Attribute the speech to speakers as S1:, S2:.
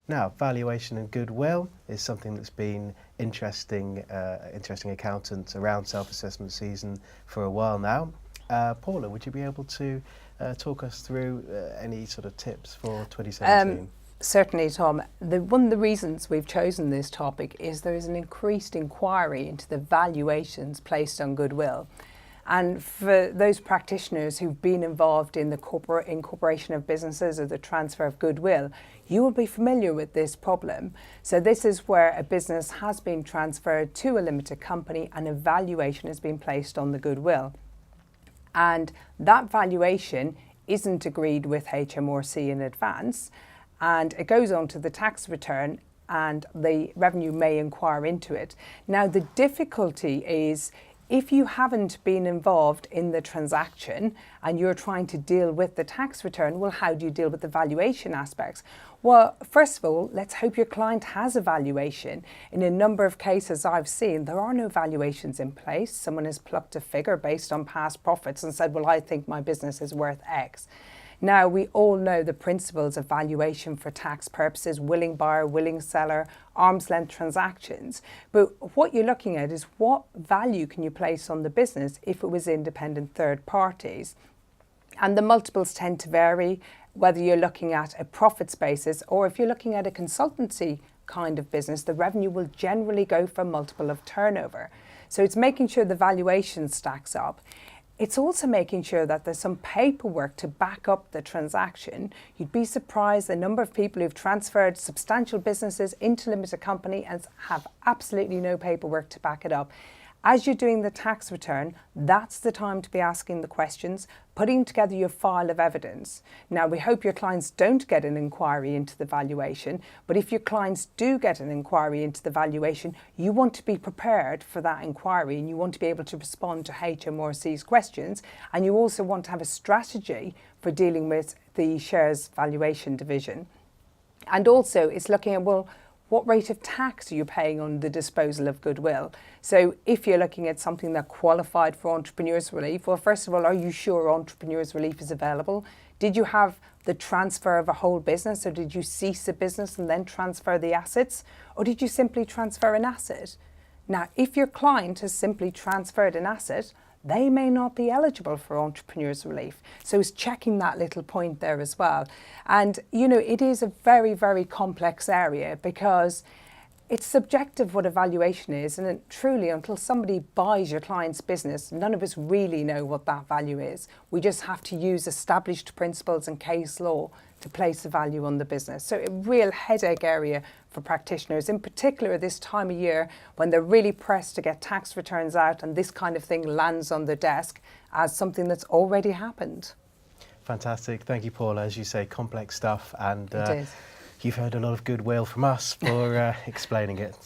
S1: Now, valuation and goodwill is something that's been interesting accountants around self-assessment season for a while now. Paula, would you be able to talk us through any sort of tips for 2017?
S2: Certainly, Tom. One of the reasons we've chosen this topic is there is an increased inquiry into the valuations placed on goodwill. And for those practitioners who've been involved in the incorporation of businesses or the transfer of goodwill, you will be familiar with this problem. So this is where a business has been transferred to a limited company and a valuation has been placed on the goodwill. And that valuation isn't agreed with HMRC in advance, and it goes on to the tax return and the revenue may inquire into it. Now, the difficulty is if you haven't been involved in the transaction and you're trying to deal with the tax return, well, how do you deal with the valuation aspects? Well, first of all, let's hope your client has a valuation. In a number of cases I've seen, there are no valuations in place. Someone has plucked a figure based on past profits and said, well, I think my business is worth X. Now, we all know the principles of valuation for tax purposes: willing buyer, willing seller, arm's length transactions. But what you're looking at is what value can you place on the business if it was independent third parties? And the multiples tend to vary, whether you're looking at a profits basis or if you're looking at a consultancy kind of business, the revenue will generally go for a multiple of turnover. So it's making sure the valuation stacks up. It's also making sure that there's some paperwork to back up the transaction. You'd be surprised the number of people who've transferred substantial businesses into limited company and have absolutely no paperwork to back it up. As you're doing the tax return, that's the time to be asking the questions, putting together your file of evidence. Now, we hope your clients don't get an inquiry into the valuation, but if your clients do get an inquiry into the valuation, you want to be prepared for that inquiry and you want to be able to respond to HMRC's questions, and you also want to have a strategy for dealing with the shares valuation division. And also, it's looking at, well, what rate of tax are you paying on the disposal of goodwill? So if you're looking at something that qualified for entrepreneurs relief, well, first of all, are you sure entrepreneurs relief is available? Did you have the transfer of a whole business, or did you cease a business and then transfer the assets? Or did you simply transfer an asset? Now, if your client has simply transferred an asset, they may not be eligible for entrepreneurs relief. So it's checking that little point there as well. And, you know, it is a very, very complex area because it's subjective what a valuation is. And truly, until somebody buys your client's business, none of us really know what that value is. We just have to use established principles and case law to place a value on the business. So a real headache area for practitioners, in particular this time of year when they're really pressed to get tax returns out and this kind of thing lands on their desk as something that's already happened.
S1: Fantastic. Thank you, Paula. As you say, complex stuff, and
S2: It is.
S1: you've heard a lot of goodwill from us for explaining it.